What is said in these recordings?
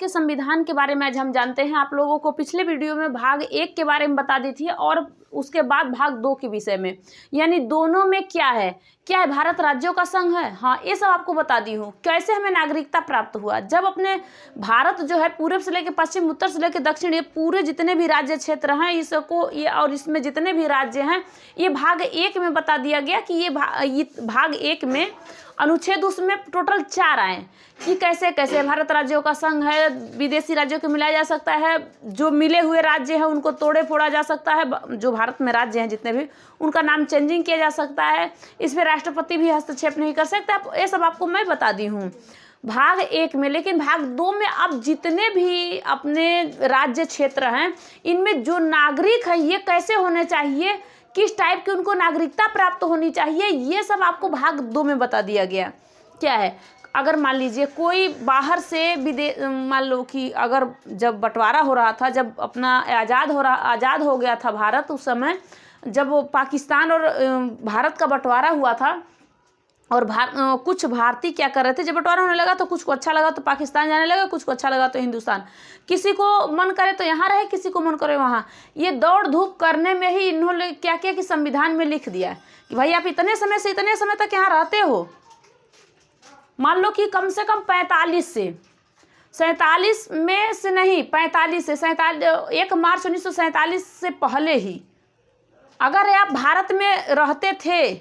के संविधान के बारे में आज हम जानते हैं। आप लोगों को पिछले वीडियो में भाग 1 के बारे में बता दी थी और उसके बाद भाग 2 के विषय में, यानी दोनों में क्या है भारत राज्यों का संघ है। हाँ, ये सब आपको बता दी हूँ। कैसे हमें नागरिकता प्राप्त हुआ, जब अपने भारत जो है पूर्व से लेकर पश्चिम, उत्तर से लेकर दक्षिण, ये पूरे जितने भी राज्य क्षेत्र हैं इसको ये और इसमें जितने भी राज्य हैं ये भाग 1 में बता दिया गया कि ये भाग 1 में अनुच्छेद उसमें टोटल 4 आए कि कैसे कैसे भारत राज्यों का संघ है, विदेशी राज्यों को मिलाया जा सकता है, जो मिले हुए राज्य हैं उनको तोड़े फोड़ा जा सकता है, जो भारत में राज्य हैं जितने भी उनका नाम चेंजिंग किया जा सकता है, इसमें राष्ट्रपति भी हस्तक्षेप नहीं कर सकता। ये सब आपको मैं बता दी हूँ भाग 1 में। लेकिन भाग 2 में अब जितने भी अपने राज्य क्षेत्र हैं इनमें जो नागरिक हैं ये कैसे होने चाहिए, किस टाइप की उनको नागरिकता प्राप्त होनी चाहिए, ये सब आपको भाग 2 में बता दिया गया। क्या है, अगर मान लीजिए कोई बाहर से मान लो कि अगर जब बंटवारा हो रहा था, जब अपना आज़ाद हो गया था भारत, उस समय जब वो पाकिस्तान और भारत का बंटवारा हुआ था और कुछ भारतीय क्या कर रहे थे, जब बंटवारा होने लगा तो कुछ को अच्छा लगा तो पाकिस्तान जाने लगा, कुछ को अच्छा लगा तो हिंदुस्तान, किसी को मन करे तो यहाँ रहे, किसी को मन करे वहाँ। ये दौड़ धूप करने में ही इन्होंने क्या किया कि संविधान में लिख दिया कि भाई आप इतने समय से इतने समय तक यहाँ रहते हो। मान लो कि कम से कम 45 से 47 में से नहीं, 45 से 1 मार्च 1947 से पहले ही अगर आप भारत में रहते थे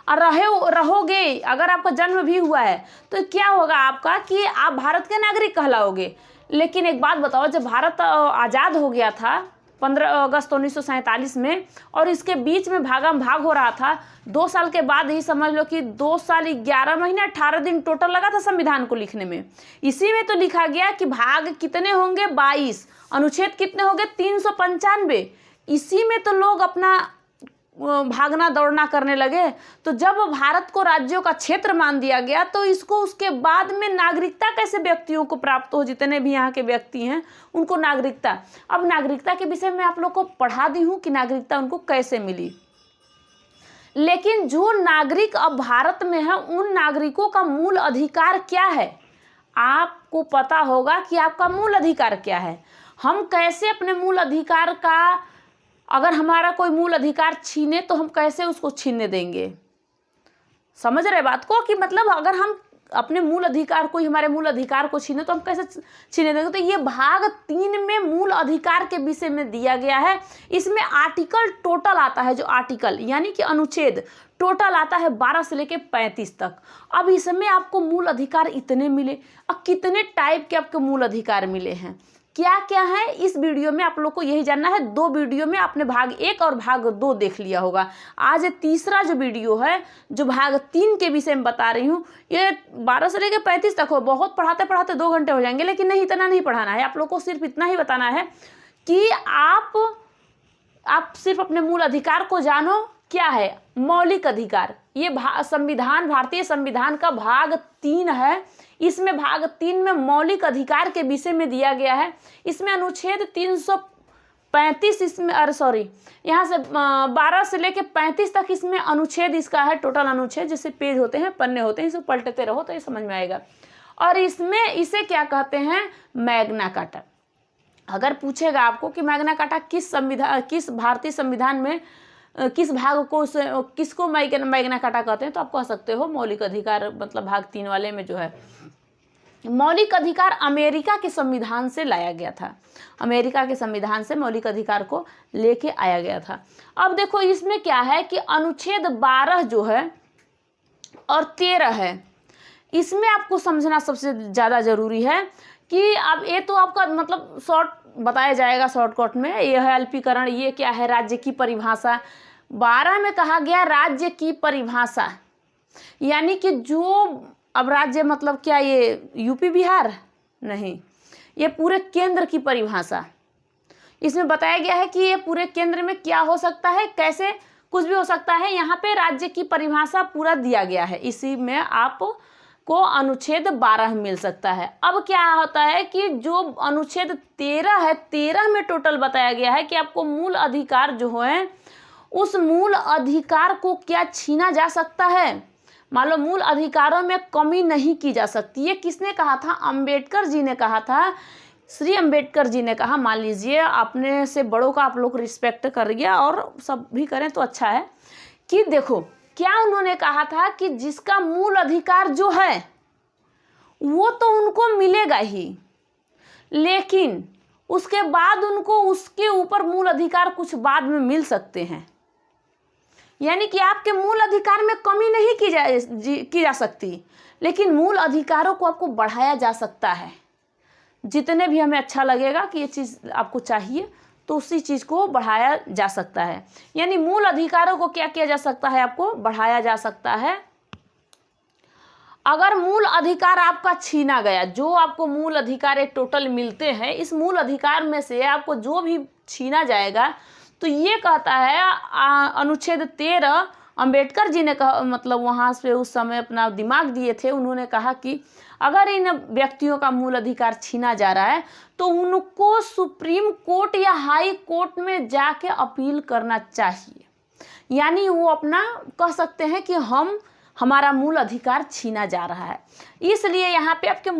और रहोगे, अगर आपका जन्म भी हुआ है तो क्या होगा आपका कि आप भारत के नागरिक कहलाओगे। लेकिन एक बात बताओ, जब भारत आज़ाद हो गया था 15 अगस्त 1947 में और इसके बीच में भागम भाग हो रहा था, 2 साल के बाद ही समझ लो कि 2 साल 11 महीने 18 दिन टोटल लगा था संविधान को लिखने में। इसी में तो लिखा गया कि भाग कितने होंगे 22, अनुच्छेद कितने होंगे 395। इसी में तो लोग अपना भागना दौड़ना करने लगे। तो जब भारत को राज्यों का क्षेत्र मान दिया गया तो इसको उसके बाद में नागरिकता कैसे व्यक्तियों को प्राप्त हो, जितने भी यहाँ के व्यक्ति हैं उनको नागरिकता। अब नागरिकता के विषय में आप लोग को पढ़ा दी हूँ कि नागरिकता उनको कैसे मिली। लेकिन जो नागरिक अब भारत में है उन नागरिकों का मूल अधिकार क्या है, आपको पता होगा कि आपका मूल अधिकार क्या है। हम कैसे अपने मूल अधिकार का, अगर हमारा कोई मूल अधिकार छीने तो हम कैसे उसको छीनने देंगे। समझ रहे बात को कि मतलब अगर हम अपने मूल अधिकार को, हमारे मूल अधिकार को छीने तो हम कैसे छीने देंगे। तो ये भाग 3 में मूल अधिकार के विषय में दिया गया है। इसमें आर्टिकल टोटल आता है, जो आर्टिकल यानी कि अनुच्छेद टोटल आता है 12 से लेके 35 तक। अब इसमें आपको मूल अधिकार इतने मिले। अब कितने टाइप के आपके मूल अधिकार मिले हैं, क्या क्या है, इस वीडियो में आप लोग को यही जानना है। 2 वीडियो में आपने भाग 1 और भाग 2 देख लिया होगा। आज तीसरा जो वीडियो है, जो भाग 3 के विषय में बता रही हूँ, ये 12 से लेकर 35 तक हो। बहुत पढ़ाते पढ़ाते 2 घंटे हो जाएंगे, लेकिन नहीं, इतना नहीं पढ़ाना है। आप लोग को सिर्फ इतना ही बताना है कि आप सिर्फ अपने मूल अधिकार को जानो। क्या है मौलिक अधिकार, ये संविधान, भारतीय संविधान का भाग 3 है। इसमें भाग 3 में मौलिक अधिकार के विषय में दिया गया है। इसमें अनुच्छेद 335 इसमें यहाँ से 12 से लेके 35 तक इसमें अनुच्छेद इसका है, टोटल अनुच्छेद। जैसे पेज होते हैं, पन्ने होते हैं, इसे पलटते रहो तो ये समझ में आएगा। और इसमें इसे क्या कहते हैं, मैग्ना कार्टा। अगर पूछेगा आपको कि मैग्ना कार्टा किस भारतीय संविधान में किस भाग को, किसको मैग्ना कार्टा कहते हैं, तो आप कह सकते हो मौलिक अधिकार, मतलब भाग 3 वाले में जो है मौलिक अधिकार अमेरिका के संविधान से लाया गया था। अमेरिका के संविधान से मौलिक अधिकार को लेके आया गया था। अब देखो इसमें क्या है कि अनुच्छेद 12 जो है और 13 है, इसमें आपको समझना सबसे ज़्यादा ज़रूरी है कि अब ये तो आपका मतलब शॉर्ट बताया जाएगा, शॉर्टकट में। ये है अल्पीकरण, ये क्या है राज्य की परिभाषा। 12 में कहा गया राज्य की परिभाषा, यानी कि जो अब राज्य मतलब क्या, ये यूपी बिहार नहीं, ये पूरे केंद्र की परिभाषा। इसमें बताया गया है कि ये पूरे केंद्र में क्या हो सकता है, कैसे कुछ भी हो सकता है। यहाँ पे राज्य की परिभाषा पूरा दिया गया है। इसी में आपको अनुच्छेद 12 मिल सकता है। अब क्या होता है कि जो अनुच्छेद 13 है, 13 में टोटल बताया गया है कि आपको मूल अधिकार जो है, उस मूल अधिकार को क्या छीना जा सकता है। मान लो मूल अधिकारों में कमी नहीं की जा सकती। ये किसने कहा था? अंबेडकर जी ने कहा था। श्री अंबेडकर जी ने कहा। मान लीजिए अपने से बड़ों का आप लोग रिस्पेक्ट करिए और सब भी करें तो अच्छा है कि देखो क्या उन्होंने कहा था कि जिसका मूल अधिकार जो है वो तो उनको मिलेगा ही, लेकिन उसके बाद उनको उसके ऊपर मूल अधिकार कुछ बाद में मिल सकते हैं। यानी कि आपके मूल अधिकार में कमी नहीं की जा सकती, लेकिन मूल अधिकारों को आपको बढ़ाया जा सकता है। जितने भी हमें अच्छा लगेगा कि ये चीज़ आपको चाहिए तो उसी चीज़ को बढ़ाया जा सकता है। यानी मूल अधिकारों को क्या किया जा सकता है? आपको बढ़ाया जा सकता है। अगर मूल अधिकार आपका छीना गया, जो आपको मूल अधिकार टोटल मिलते हैं, इस मूल अधिकार में से आपको जो भी छीना जाएगा, तो ये कहता है अनुच्छेद 13, अंबेडकर जी ने कहा, मतलब वहाँ से उस समय अपना दिमाग दिए थे, उन्होंने कहा कि अगर इन व्यक्तियों का मूल अधिकार छीना जा रहा है तो उनको सुप्रीम कोर्ट या हाई कोर्ट में जाके अपील करना चाहिए। यानी वो अपना कह सकते हैं कि हमारा मूल अधिकार छीना जा रहा है, इसलिए यहाँ पे आपका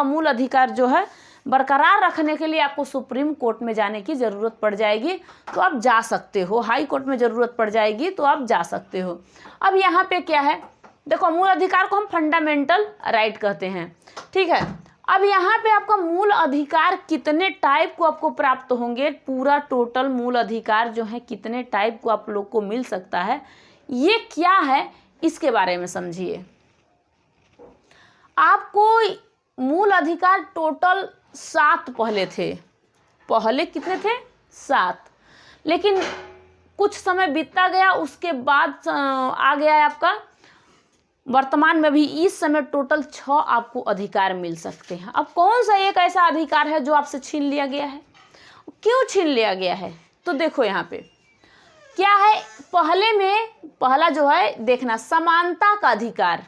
मूल अधिकार जो है बरकरार रखने के लिए आपको सुप्रीम कोर्ट में जाने की ज़रूरत पड़ जाएगी, तो आप जा सकते हो। हाई कोर्ट में ज़रूरत पड़ जाएगी तो आप जा सकते हो। अब यहाँ पे क्या है, देखो मूल अधिकार को हम फंडामेंटल राइट कहते हैं, ठीक है। अब यहाँ पे आपका मूल अधिकार कितने टाइप को आपको प्राप्त होंगे, पूरा टोटल मूल अधिकार जो है कितने टाइप को आप लोग को मिल सकता है, ये क्या है इसके बारे में समझिए। आपको मूल अधिकार टोटल 7 पहले थे। पहले कितने थे? 7। लेकिन कुछ समय बीतता गया, उसके बाद आ गया है आपका वर्तमान में भी इस समय टोटल 6 आपको अधिकार मिल सकते हैं। अब कौन सा एक ऐसा अधिकार है जो आपसे छीन लिया गया है? क्यों छीन लिया गया है? तो देखो यहाँ पे क्या है, पहला जो है देखना, समानता का अधिकार।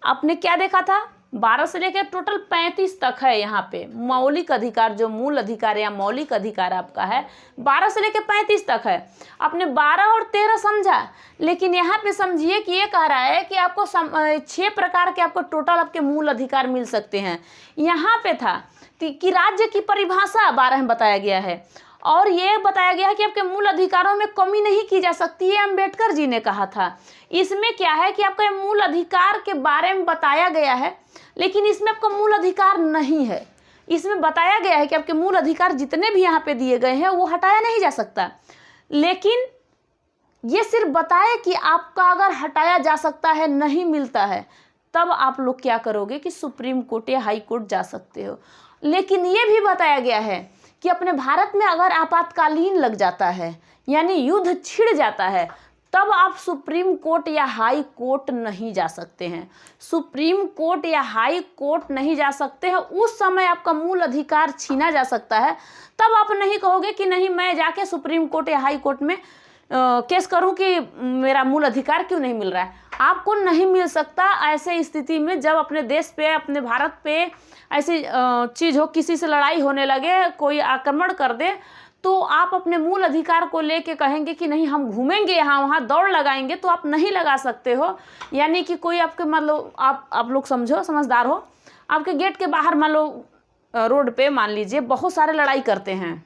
आपने क्या देखा था? 12 से लेकर टोटल 35 तक है यहाँ पे मौलिक अधिकार, जो मूल अधिकार या मौलिक अधिकार आपका है 12 से लेकर 35 तक है। आपने 12 और 13 समझा, लेकिन यहाँ पे समझिए कि ये कह रहा है कि आपको 6 प्रकार के आपको टोटल आपके मूल अधिकार मिल सकते हैं। यहाँ पे था कि राज्य की परिभाषा 12 में बताया गया है, और ये बताया गया है कि आपके मूल अधिकारों में कमी नहीं की जा सकती है, अंबेडकर जी ने कहा था। इसमें क्या है कि आपका मूल अधिकार के बारे में बताया गया है, लेकिन इसमें आपका मूल अधिकार नहीं है। इसमें बताया गया है कि आपके मूल अधिकार जितने भी यहाँ पे दिए गए हैं वो हटाया नहीं जा सकता, लेकिन ये सिर्फ बताए कि आपका अगर हटाया जा सकता है, नहीं मिलता है, तब आप लोग क्या करोगे कि सुप्रीम कोर्ट या हाई कोर्ट जा सकते हो। लेकिन ये भी बताया गया है कि अपने भारत में अगर आपातकालीन लग जाता है, यानी युद्ध छिड़ जाता है, तब आप सुप्रीम कोर्ट या हाई कोर्ट नहीं जा सकते हैं। सुप्रीम कोर्ट या हाई कोर्ट नहीं जा सकते हैं, उस समय आपका मूल अधिकार छीना जा सकता है। तब आप नहीं कहोगे कि नहीं मैं जाके सुप्रीम कोर्ट या हाई कोर्ट में केस करूं कि मेरा मूल अधिकार क्यों नहीं मिल रहा है। आपको नहीं मिल सकता ऐसे स्थिति में, जब अपने देश पे, अपने भारत पे ऐसी चीज़ हो, किसी से लड़ाई होने लगे, कोई आक्रमण कर दे, तो आप अपने मूल अधिकार को लेके कहेंगे कि नहीं हम घूमेंगे यहाँ वहाँ, दौड़ लगाएंगे, तो आप नहीं लगा सकते हो। यानी कि कोई आपके मतलब आप लोग समझो, समझदार हो, आपके गेट के बाहर मान लो रोड पे मान लीजिए बहुत सारे लड़ाई करते हैं,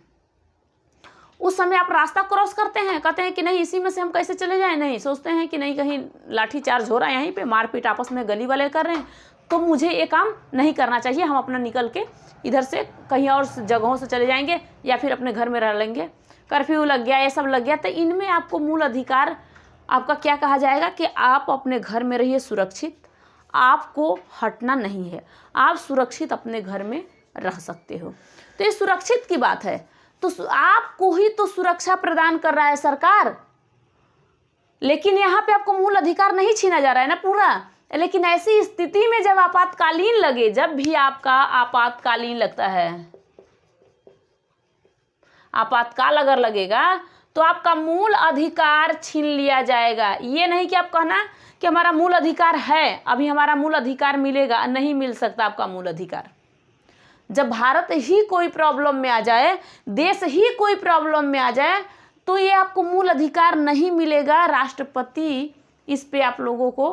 उस समय आप रास्ता क्रॉस करते हैं, कहते हैं कि नहीं इसी में से हम कैसे चले जाएं, नहीं सोचते हैं कि नहीं कहीं लाठी चार्ज हो रहा है, यहीं पे मारपीट आपस में गली वाले कर रहे हैं, तो मुझे ये काम नहीं करना चाहिए, हम अपना निकल के इधर से कहीं और जगहों से चले जाएंगे या फिर अपने घर में रह लेंगे, कर्फ्यू लग गया, ये सब लग गया। तो इनमें आपको मूल अधिकार आपका क्या कहा जाएगा कि आप अपने घर में रहिए सुरक्षित, आपको हटना नहीं है, आप सुरक्षित अपने घर में रह सकते हो। तो ये सुरक्षित की बात है, तो आपको ही तो सुरक्षा प्रदान कर रहा है सरकार, लेकिन यहाँ पे आपको मूल अधिकार नहीं छीना जा रहा है ना पूरा। लेकिन ऐसी स्थिति में जब आपातकालीन लगे, जब भी आपका आपातकालीन लगता है, आपातकाल अगर लगेगा तो आपका मूल अधिकार छीन लिया जाएगा। ये नहीं कि आप कहना कि हमारा मूल अधिकार है, अभी हमारा मूल अधिकार मिलेगा, नहीं मिल सकता आपका मूल अधिकार। जब भारत ही कोई प्रॉब्लम में आ जाए, देश ही कोई प्रॉब्लम में आ जाए, तो ये आपको मूल अधिकार नहीं मिलेगा। राष्ट्रपति इस पे आप लोगों को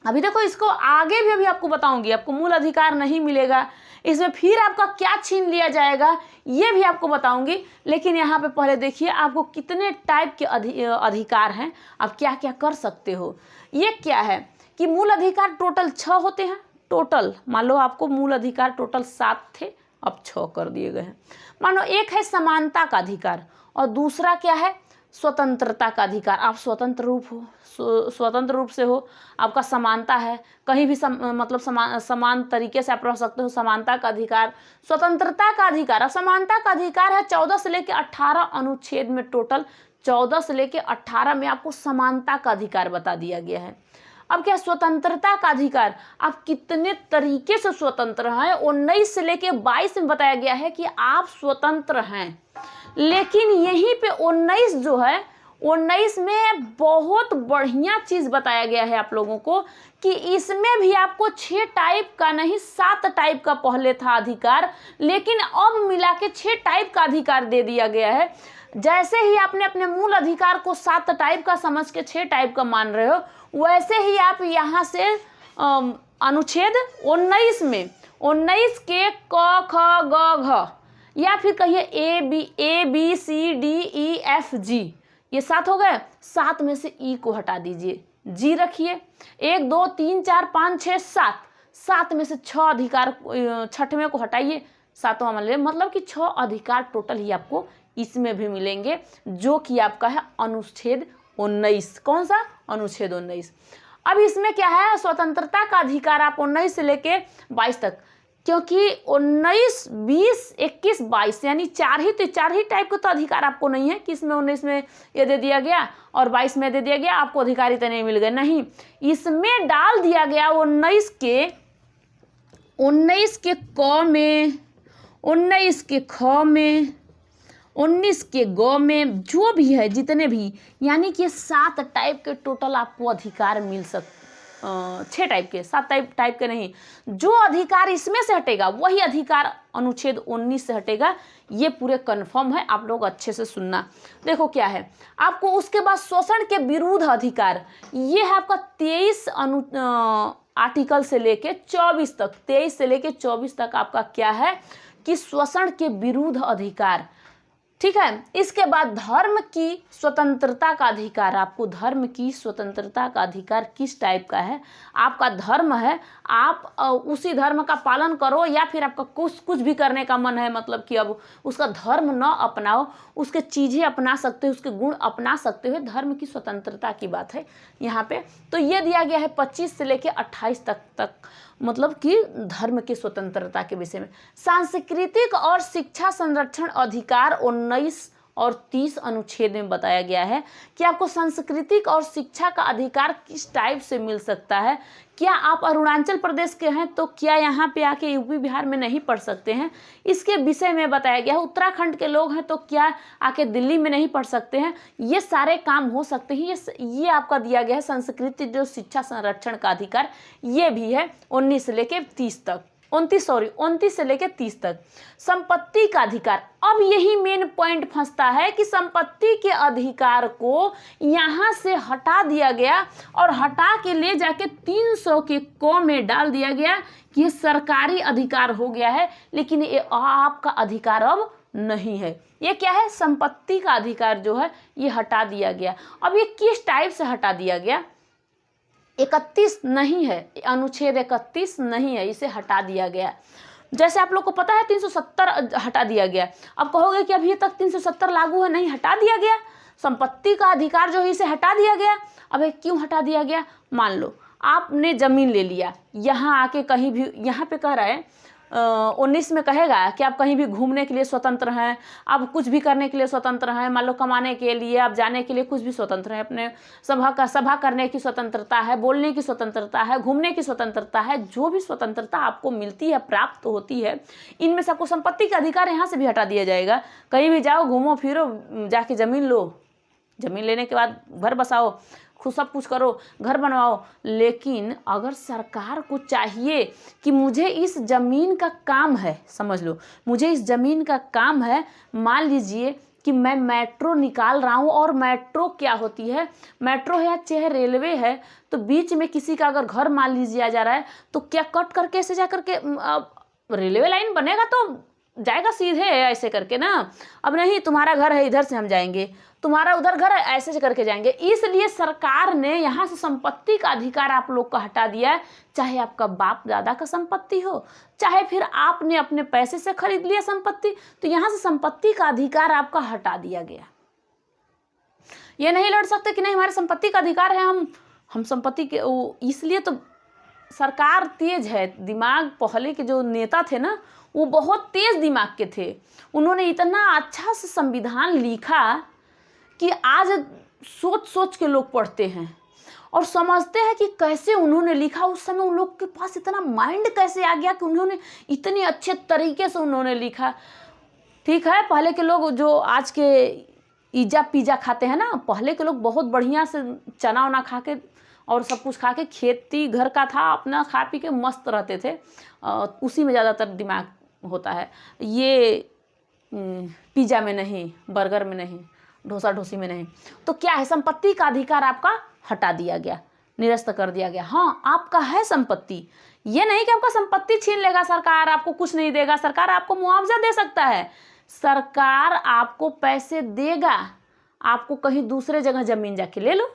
अभी देखो, इसको आगे भी अभी आपको बताऊंगी। आपको मूल अधिकार नहीं मिलेगा, इसमें फिर आपका क्या छीन लिया जाएगा ये भी आपको बताऊंगी। लेकिन यहाँ पे पहले देखिए आपको कितने टाइप के अधिकार हैं, आप क्या क्या कर सकते हो। ये क्या है कि मूल अधिकार टोटल 6 होते हैं। टोटल मान लो आपको मूल अधिकार टोटल 7 थे, अब 6 कर दिए गए हैं। मानो एक है समानता का अधिकार और दूसरा क्या है, स्वतंत्रता का अधिकार। आप स्वतंत्र रूप से हो, आपका समानता है, कहीं भी मतलब समान तरीके से आप रह सकते हो, समानता का अधिकार। स्वतंत्रता का अधिकार, अब समानता का अधिकार है 14 से लेकर 18 अनुच्छेद में, टोटल 14 से लेकर 18 में आपको समानता का अधिकार बता दिया गया है। अब क्या स्वतंत्रता का अधिकार, आप कितने तरीके से स्वतंत्र हैं, 19 से लेकर 22 में बताया गया है कि आप स्वतंत्र हैं। लेकिन यहीं पे 19 जो है, 19 में बहुत बढ़िया चीज बताया गया है आप लोगों को कि इसमें भी आपको 6 टाइप का नहीं 7 टाइप का पहले था अधिकार, लेकिन अब मिला के 6 टाइप का अधिकार दे दिया गया है। जैसे ही आपने अपने मूल अधिकार को 7 टाइप का समझ के 6 टाइप का मान रहे हो, वैसे ही आप यहाँ से अनुच्छेद 19 में 19 के क ख ग घ या फिर कहिए A B C D E F G, ये 7 हो गए। 7 में से ई को हटा दीजिए, जी रखिए। 1 2 3 4 5 6 7, 7 में से 6 अधिकार, 6वें को हटाइए, 7वां मान लीजिए। मतलब कि 6 अधिकार टोटल ही आपको इसमें भी मिलेंगे, जो कि आपका है अनुच्छेद 19। कौन सा? अनुच्छेद 19। अब इसमें क्या है, स्वतंत्रता का अधिकार आप 19 से लेके 22 तक, क्योंकि 19 20 21 22 यानी 4 ही टाइप के तो अधिकार आपको नहीं है कि इसमें 19 में ये दे दिया गया और 22 में दे दिया गया, आपको अधिकार इतने मिल गए। नहीं, इसमें डाल दिया गया 19 के क में, 19 के ख में, 19 के ग में, जो भी है जितने भी, यानी कि 7 टाइप के टोटल आपको अधिकार मिल सकते, 6 टाइप के, 7 टाइप के नहीं। जो अधिकार इसमें से हटेगा वही अधिकार अनुच्छेद 19 से हटेगा, ये पूरे कंफर्म है। आप लोग अच्छे से सुनना। देखो क्या है आपको उसके बाद शोषण के विरुद्ध अधिकार, ये है आपका 23 आर्टिकल से लेके 24 तक, 23 से लेके 24 तक आपका क्या है कि शोषण के विरुद्ध अधिकार। ठीक है। इसके बाद धर्म की स्वतंत्रता का अधिकार, आपको धर्म की स्वतंत्रता का अधिकार किस टाइप का है, आपका धर्म है, आप उसी धर्म का पालन करो, या फिर आपका कुछ भी करने का मन है, मतलब कि अब उसका धर्म न अपनाओ, उसके चीज़ें अपना सकते हो, उसके गुण अपना सकते हो। धर्म की स्वतंत्रता की बात है यहाँ पे। तो ये दिया गया है 25 से लेकर 28 तक मतलब कि धर्म की स्वतंत्रता के विषय में। सांस्कृतिक और शिक्षा संरक्षण अधिकार 19 और 30 अनुच्छेद में बताया गया है कि आपको सांस्कृतिक और शिक्षा का अधिकार किस टाइप से मिल सकता है। क्या आप अरुणाचल प्रदेश के हैं तो क्या यहाँ पे आके यूपी बिहार में नहीं पढ़ सकते हैं, इसके विषय में बताया गया है। उत्तराखंड के लोग हैं तो क्या आके दिल्ली में नहीं पढ़ सकते हैं, ये सारे काम हो सकते हैं। ये आपका दिया गया है संस्कृति जो शिक्षा संरक्षण का अधिकार, ये भी है 19 से लेके 30 तक, 29 से लेकर 30 तक। संपत्ति का अधिकार, अब यही मेन पॉइंट फंसता है कि संपत्ति के अधिकार को यहाँ से हटा दिया गया और हटा के ले जाके 300 के क में डाल दिया गया कि ये सरकारी अधिकार हो गया है, लेकिन ये आपका अधिकार अब नहीं है। ये क्या है, संपत्ति का अधिकार जो है ये हटा दिया गया। अब ये किस टाइप से हटा दिया गया, 31 नहीं है, अनुच्छेद 31 नहीं है, इसे हटा दिया गया। जैसे आप लोग को पता है 370 हटा दिया गया। अब कहोगे कि अभी तक 370 लागू है, नहीं, हटा दिया गया। संपत्ति का अधिकार जो है इसे हटा दिया गया। अब ये क्यों हटा दिया गया, मान लो आपने जमीन ले लिया, यहाँ आके कहीं भी, यहाँ पे कह रहा है 19 में कहेगा कि आप कहीं भी घूमने के लिए स्वतंत्र हैं, आप कुछ भी करने के लिए स्वतंत्र हैं, मान लो कमाने के लिए, आप जाने के लिए कुछ भी स्वतंत्र हैं, अपने सभा करने की स्वतंत्रता है, बोलने की स्वतंत्रता है, घूमने की स्वतंत्रता है, जो भी स्वतंत्रता आपको मिलती है, प्राप्त होती है, इनमें से आपको संपत्ति का अधिकार यहाँ से भी हटा दिया जाएगा। कहीं भी जाओ, घूमो फिरो, जाके जमीन लो, जमीन लेने के बाद घर बसाओ, खुद सब कुछ करो, घर बनवाओ। लेकिन अगर सरकार को चाहिए कि मुझे इस ज़मीन का काम है, समझ लो मुझे इस ज़मीन का काम है, मान लीजिए कि मैं मेट्रो निकाल रहा हूँ। और मेट्रो क्या होती है, मेट्रो है या चाहे रेलवे है, तो बीच में किसी का अगर घर मान लीजिए जा रहा है तो क्या कट करके ऐसे जा करके रेलवे लाइन बनेगा तो जाएगा सीधे ऐसे करके ना। अब नहीं, तुम्हारा घर है इधर से हम जाएंगे, तुम्हारा उधर घर है ऐसे करके जाएंगे। इसलिए सरकार ने यहाँ से संपत्ति का अधिकार आप लोग का हटा दिया है, चाहे आपका बाप दादा का संपत्ति हो, चाहे फिर आपने अपने पैसे से खरीद लिया संपत्ति, तो यहाँ से संपत्ति का अधिकार आपका हटा दिया गया। ये नहीं लड़ सकते कि नहीं हमारे संपत्ति का अधिकार है, हम संपत्ति के, इसलिए तो सरकार तेज है। दिमाग पहले के जो नेता थे ना, वो बहुत तेज दिमाग के थे। उन्होंने इतना अच्छा से संविधान लिखा कि आज सोच सोच के लोग पढ़ते हैं और समझते हैं कि कैसे उन्होंने लिखा। उस समय उन लोग के पास इतना माइंड कैसे आ गया कि उन्होंने इतने अच्छे तरीके से उन्होंने लिखा। ठीक है, पहले के लोग जो आज के पिज़्ज़ा पिज़्ज़ा खाते हैं ना, पहले के लोग बहुत बढ़िया से चना वना खा के और सब कुछ खा के, खेती घर का था, अपना खा पी के मस्त रहते थे। उसी में ज़्यादातर दिमाग होता है, ये पिज़्ज़ा में नहीं, बर्गर में नहीं, डोसा डोसी में नहीं। तो क्या है, संपत्ति का अधिकार आपका हटा दिया गया, निरस्त कर दिया गया। हाँ, आपका है संपत्ति, ये नहीं कि आपका संपत्ति छीन लेगा सरकार, आपको कुछ नहीं देगा। सरकार आपको मुआवजा दे सकता है, सरकार आपको पैसे देगा, आपको कहीं दूसरे जगह ज़मीन जाके ले लो।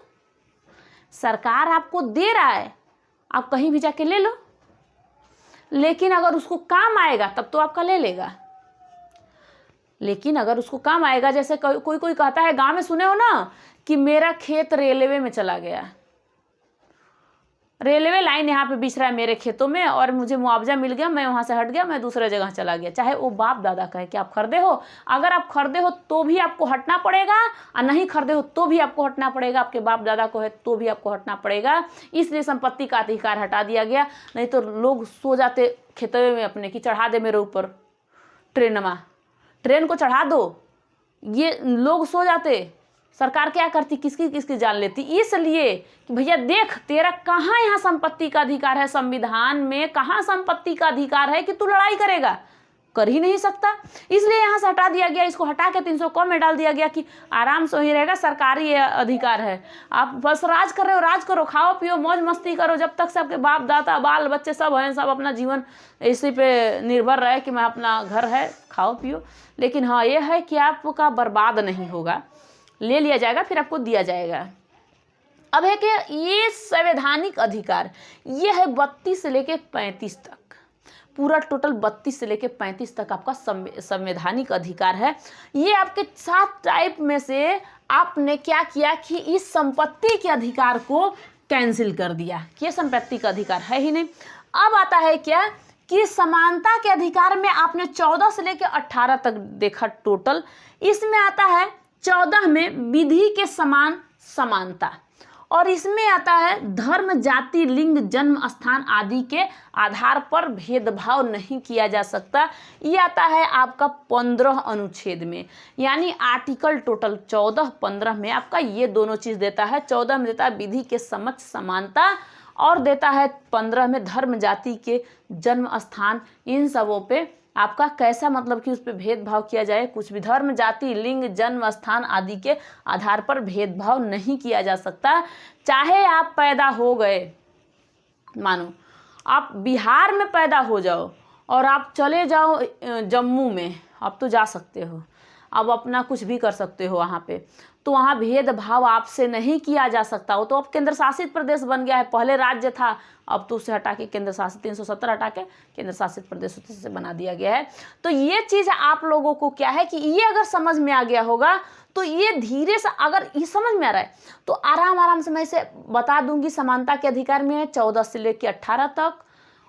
सरकार आपको दे रहा है, आप कहीं भी जाके ले लो, लेकिन अगर उसको काम आएगा तब तो आपका ले लेगा। लेकिन अगर उसको काम आएगा, जैसे कोई कोई कहता है, गांव में सुने हो ना कि मेरा खेत रेलवे में चला गया, रेलवे लाइन यहाँ पे बिछ रहा है मेरे खेतों में और मुझे मुआवजा मिल गया, मैं वहाँ से हट गया, मैं दूसरे जगह चला गया। चाहे वो बाप दादा का है कि आप खरीदे हो, अगर आप खरीदे हो तो भी आपको हटना पड़ेगा, और नहीं खरीदे हो तो भी आपको हटना पड़ेगा। आपके बाप दादा को है तो भी आपको हटना पड़ेगा। इसलिए संपत्ति का अधिकार हटा दिया गया। नहीं तो लोग सो जाते खेतवे में अपने, कि चढ़ा दे मेरे ऊपर ट्रेन को चढ़ा दो, ये लोग सो जाते। सरकार क्या करती, किसकी किसकी जान लेती, इसलिए कि भैया देख तेरा कहाँ यहाँ संपत्ति का अधिकार है, संविधान में कहाँ संपत्ति का अधिकार है कि तू लड़ाई करेगा, कर ही नहीं सकता। इसलिए यहाँ से हटा दिया गया, इसको हटा के 300 में डाल दिया गया कि आराम से वही रहेगा, सरकारी अधिकार है। आप बस राज कर रहे हो, राज करो, खाओ पियो, मौज मस्ती करो, जब तक से आपके बाप दादा बाल बच्चे सब हैं, सब अपना जीवन इसी पे निर्भर रहे कि मैं अपना घर है, खाओ पियो। लेकिन हाँ, ये है कि आपका बर्बाद नहीं होगा, ले लिया जाएगा फिर आपको दिया जाएगा। अब है कि ये संवैधानिक अधिकार, ये है 32 से लेके 35 तक, पूरा टोटल 32 से लेके 35 तक आपका संवैधानिक अधिकार है। ये आपके 7 टाइप में से आपने क्या किया कि इस संपत्ति के अधिकार को कैंसिल कर दिया कि ये संपत्ति का अधिकार है ही नहीं। अब आता है क्या कि समानता के अधिकार में आपने 14 से लेके 18 तक देखा टोटल। इसमें आता है 14 में विधि के समान समानता, और इसमें आता है धर्म, जाति, लिंग, जन्म स्थान आदि के आधार पर भेदभाव नहीं किया जा सकता। ये आता है आपका 15 अनुच्छेद में, यानी आर्टिकल टोटल 14, 15 में आपका ये दोनों चीज़ देता है। 14 में देता है विधि के समक्ष समानता, और देता है 15 में धर्म, जाति के जन्म स्थान, इन सबों पे आपका कैसा मतलब कि उस पर भेदभाव किया जाए, कुछ भी धर्म, जाति, लिंग, जन्म स्थान आदि के आधार पर भेदभाव नहीं किया जा सकता। चाहे आप पैदा हो गए, मानो आप बिहार में पैदा हो जाओ और आप चले जाओ जम्मू में, आप तो जा सकते हो, अब अपना कुछ भी कर सकते हो वहाँ पे, तो वहाँ भेदभाव आपसे नहीं किया जा सकता। वो तो अब केंद्र शासित प्रदेश बन गया है, पहले राज्य था, अब तो उसे हटा के केंद्र शासित 370 हटा के केंद्र शासित प्रदेश से बना दिया गया है। तो ये चीज़ आप लोगों को क्या है कि ये अगर समझ में आ गया होगा तो ये धीरे से, अगर ये समझ में आ रहा है तो आराम से मैं इसे बता दूंगी। समानता के अधिकार में है 14 से लेकर 18 तक,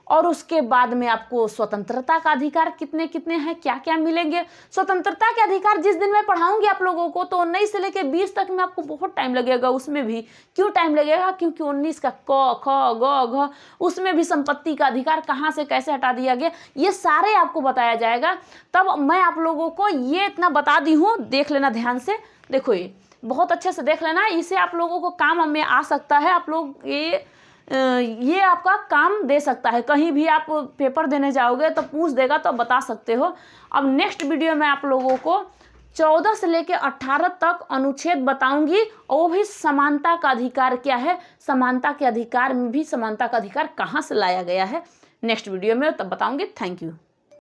और उसके बाद में आपको स्वतंत्रता का अधिकार कितने कितने हैं, क्या क्या मिलेंगे। स्वतंत्रता के अधिकार जिस दिन मैं पढ़ाऊंगी आप लोगों को, तो 19 से लेकर 20 तक में आपको बहुत टाइम लगेगा। उसमें भी क्यों टाइम लगेगा, क्योंकि 19 का क ख ग घ, उसमें भी संपत्ति का अधिकार कहाँ से कैसे हटा दिया गया, ये सारे आपको बताया जाएगा। तब मैं आप लोगों को ये इतना बता दी हूँ, देख लेना ध्यान से, देखो ये बहुत अच्छे से देख लेना, इसे आप लोगों को काम में आ सकता है। आप लोग ये आपका काम दे सकता है, कहीं भी आप पेपर देने जाओगे तो पूछ देगा तो बता सकते हो। अब नेक्स्ट वीडियो में आप लोगों को 14 से लेकर 18 तक अनुच्छेद बताऊंगी, और वो भी समानता का अधिकार क्या है, समानता के अधिकार में भी समानता का अधिकार कहाँ से लाया गया है, नेक्स्ट वीडियो में तब बताऊंगी। Thank you.